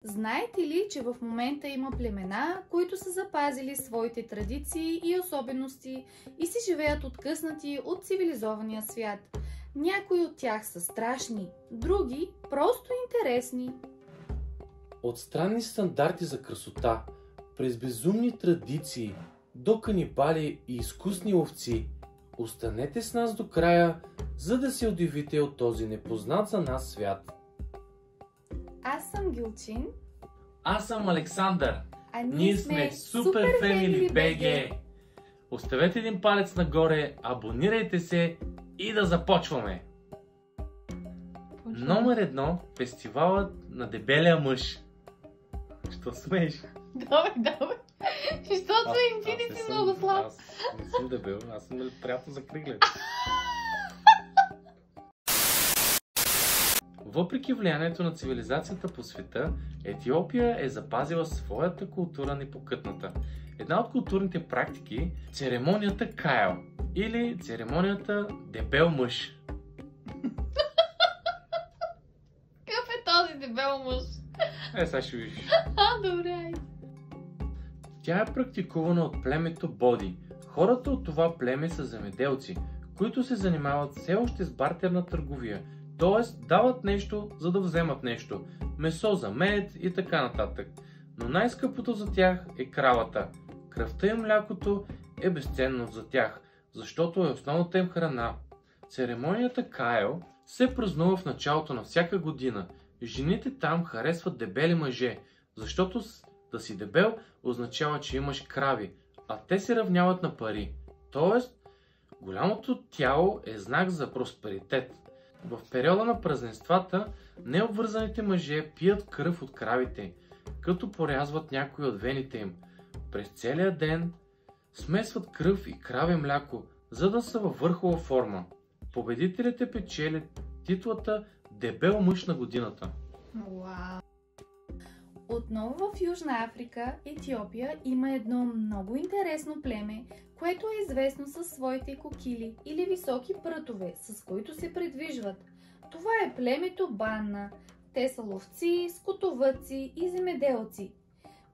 Знаете ли, че в момента има племена, които са запазили своите традиции и особености и си живеят откъснати от цивилизования свят? Някои от тях са страшни, други просто интересни. От странни стандарти за красота, през безумни традиции, до канибали и изкусни ловци, останете с нас до края, за да се удивите от този непознат за нас свят. Аз съм Гюлчин. Аз съм Александър. А Ние сме Super Family BG. Оставете един палец нагоре, абонирайте се и да започваме. Номер 1. Фестивалът на дебелия мъж. Що смееш? Добре. Защото ти не си много слаб. Аз не съм дебел, аз съм приятно закриглен. Въпреки влиянието на цивилизацията по света, Етиопия е запазила своята култура непокътната. Една от културните практики е церемонията Кайл или церемонията дебел мъж. Какъв е този дебел мъж? Сега ще виж. Добре. Тя е практикувана от племето Боди. Хората от това племе са земеделци, които се занимават все още с бартерна търговия. Т.е. дават нещо, за да вземат нещо. Месо за мед и така нататък. Но най-скъпото за тях е кравата. Кръвта и млякото е безценно за тях, защото е основната им храна. Церемонията Кайл се празнува в началото на всяка година. Жените там харесват дебели мъже, защото да си дебел означава, че имаш крави, а те се равняват на пари. Тоест, голямото тяло е знак за просперитет. В периода на празненствата необвързаните мъже пият кръв от кравите, като порязват някои от вените им. През целия ден смесват кръв и краве мляко, за да са във върхова форма. Победителите печелят титлата Дебел мъж на годината. Вау! Отново в Южна Африка, Етиопия, има едно много интересно племе, което е известно със своите кокили или високи прътове, с които се придвижват. Това е племето Банна. Те са ловци, скотовъдци и земеделци.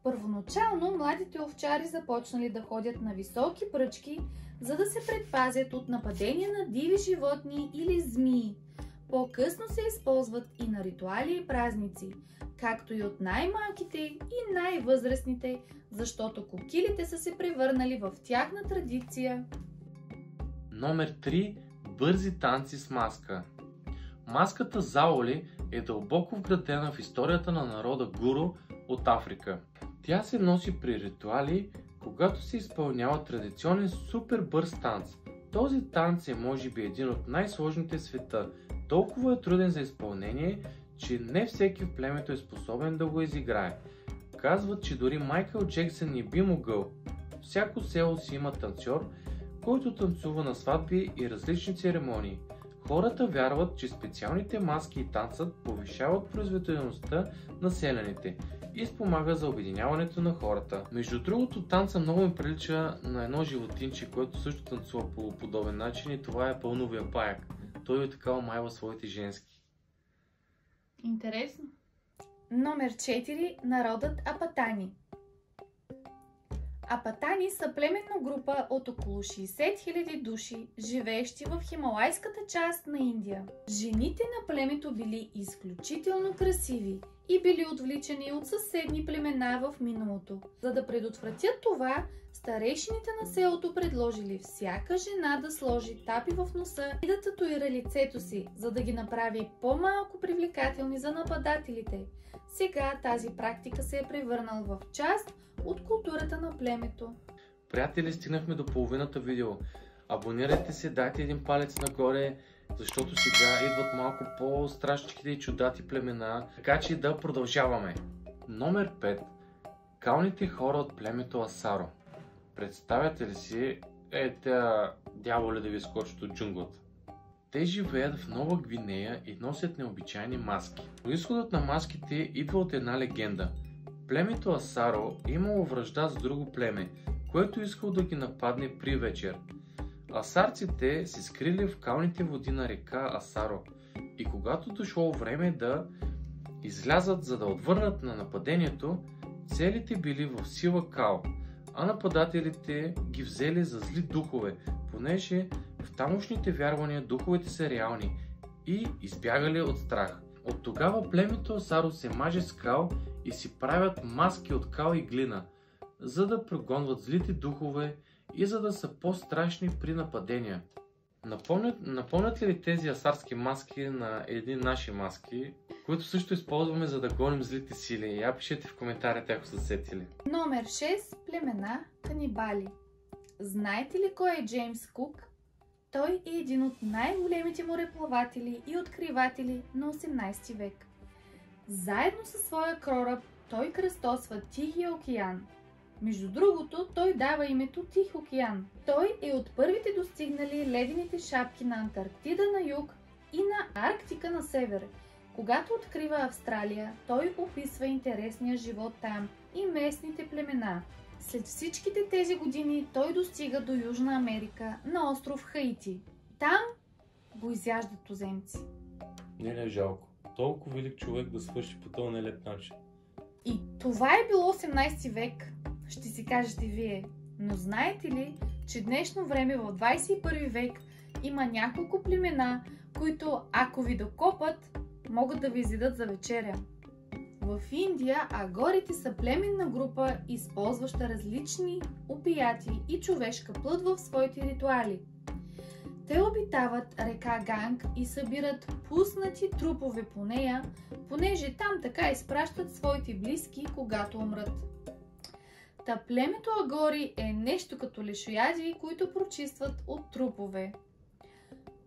Първоначално младите овчари започнали да ходят на високи пръчки, за да се предпазят от нападения на диви животни или змии. По-късно се използват и на ритуали и празници, както и от най-малките и най-възрастните, защото кокилите са се превърнали в тяхна традиция. Номер 3. Бързи танци с маска. Маската заоли е дълбоко вградена в историята на народа Гуру от Африка. Тя се носи при ритуали, когато се изпълнява традиционен супер бърз танц. Този танц е може би един от най-сложните в света. Толкова е труден за изпълнение, че не всеки в племето е способен да го изиграе. Казват, че дори Майкъл Джексън не би могъл. Всяко село си има танцор, който танцува на сватби и различни церемонии. Хората вярват, че специалните маски и танцът повишават производителността на селяните и спомага за обединяването на хората. Между другото, танца много ми прилича на едно животинче, което също танцува по подобен начин, и това е пълновия паяк. Той е така омайва своите женски. Интересно. Номер 4. Народът Апатани. Апатани са племенна група от около 60 000 души, живеещи в хималайската част на Индия. Жените на племето били изключително красиви и били отвличани от съседни племена в миналото. За да предотвратят това, старейшините на селото предложили всяка жена да сложи тапи в носа и да татуира лицето си, за да ги направи по-малко привлекателни за нападателите. Сега тази практика се е превърнала в част от културата на племето. Приятели, стигнахме до половината видео. Абонирайте се, дайте един палец нагоре, защото сега идват малко по-страшните и чудати племена, така че да продължаваме. Номер 5. Калните хора от племето Асаро. Представяте ли си дяволи да ви скочат от джунглата? Те живеят в Нова Гвинея и носят необичайни маски. Произходът на маските идва от една легенда. Племето Асаро имало вражда с друго племе, което искало да ги нападне при вечер. Асарците се скрили в калните води на река Асаро и когато дошло време да излязат за да отвърнат на нападението, целите били в сила кал, а нападателите ги взели за зли духове, понеже в тамошните вярвания духовете са реални и избягали от страх. От тогава племето Асаро се маже с кал и си правят маски от кал и глина, за да прогонват злите духове и за да са по-страшни при нападения. Напомнят ли тези асарски маски на едни наши маски, които също използваме за да гоним злите сили? Я пишете в коментарите, ако са сетили. Номер 6. Племена канибали. Знаете ли кой е Джеймс Кук? Той е един от най-големите мореплаватели и откриватели на 18 век. Заедно със своя кораб той кръстосва Тихия океан. Между другото, той дава името Тих океан. Той е от първите достигнали ледените шапки на Антарктида на юг и на Арктика на север. Когато открива Австралия, той описва интересния живот там и местните племена. След всичките тези години той достига до Южна Америка на остров Хаити. Там го изяждат туземци. Не е жалко. Толкова велик човек да свърши по този нелеп начин. И това е било 18 век, ще си кажете вие. Но знаете ли, че днешно време в 21 век има няколко племена, които ако ви докопат, могат да ви изядат за вечеря. В Индия агорите са племенна група, използваща различни опияти и човешка плът в своите ритуали. Те обитават река Ганг и събират пуснати трупове по нея, понеже там така изпращат своите близки, когато умрат. Та племето агори е нещо като лешояди, които прочистват от трупове.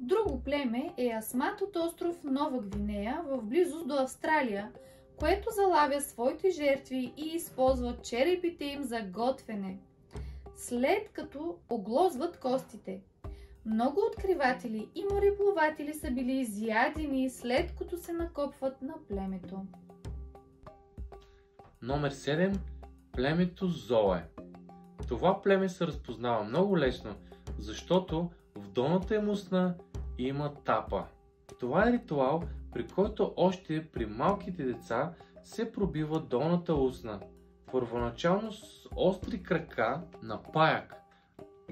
Друго племе е Асмат от остров Нова Гвинея в близост до Австралия, което залавя своите жертви и използва черепите им за готвене, след като оглозват костите. Много откриватели и мореплаватели са били изядени след като се накопват на племето. Номер 7. Племето Зое. Това племе се разпознава много лесно, защото в долната им устна има тапа. Това е ритуал, при който още при малките деца се пробива долната устна, първоначално с остри крака на паяк,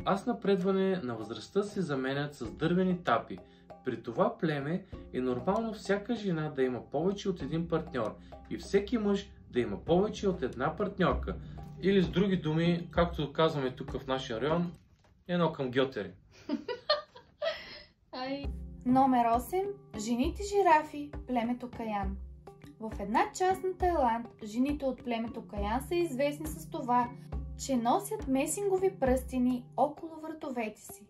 а с напредване на възрастта се заменят с дървени тапи. При това племе е нормално всяка жена да има повече от един партньор и всеки мъж да има повече от една партньорка. Или с други думи, както казваме тук в нашия район, едно към гьотери. Номер 8. Жените жирафи, племето Каян. В една част на Тайланд, жените от племето Каян са известни с това, че носят месингови пръстени около вратовете си.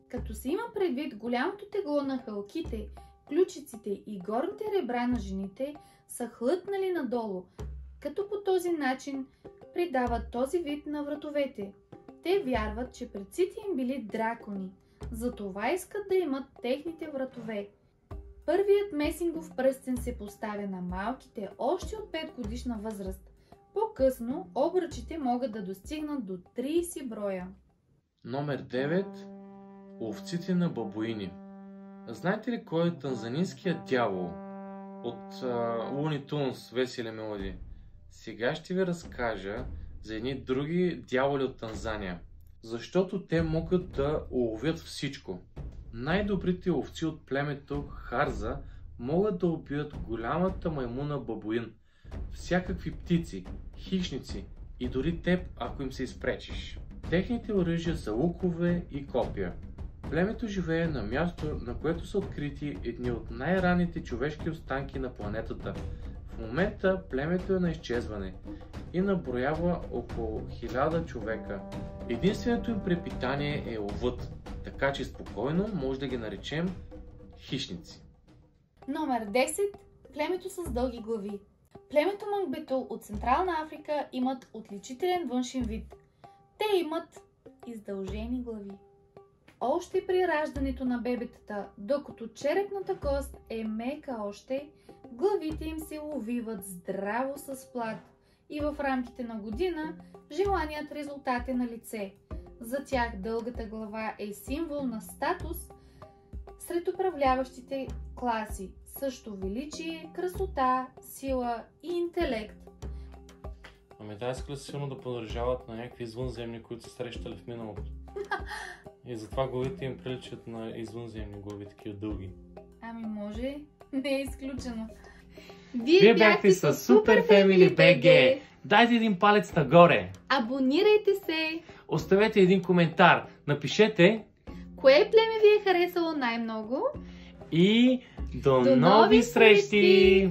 Като се има предвид голямото тегло на хълките, ключиците и горните ребра на жените са хлътнали надолу, като по този начин придават този вид на вратовете. Те вярват, че предците им били дракони, затова искат да имат техните вратове. Първият месингов пръстен се поставя на малките още от 5 годишна възраст. По-късно обръчите могат да достигнат до 30 броя. Номер 9. Овците на бабуини. Знаете ли кой е танзанийският дявол от Луни Тунс, весели мелодии? Сега ще ви разкажа за едни други дяволи от Танзания, защото те могат да уловят всичко. Най-добрите овци от племето Харза могат да убият голямата маймуна бабуин, всякакви птици, хищници и дори теб, ако им се изпречиш. Техните оръжия са лукове и копия. Племето живее на място, на което са открити едни от най-ранните човешки останки на планетата. В момента племето е на изчезване и наброява около 1000 човека. Единственото им препитание е ловът, така че спокойно може да ги наречем хищници. Номер 10. Племето с дълги глави. Племето Мангбето от Централна Африка имат отличителен външен вид. Те имат издължени глави. Още при раждането на бебетата, докато черепната кост е мека още, главите им се увиват здраво с плат и в рамките на година желаният резултат е на лице. За тях дългата глава е символ на статус сред управляващите класи. също величие, красота, сила и интелект. Ами да, искали силно да поддържават на някакви извънземни, които са срещали в миналото. И затова главите им приличат на извънземни глави, такива дълги. Ами може, не е изключено. Вие бяхте с Super Family BG. Дайте един палец нагоре. Абонирайте се. Оставете един коментар. Напишете. Кое племе ви е харесало най-много? И до нови срещи!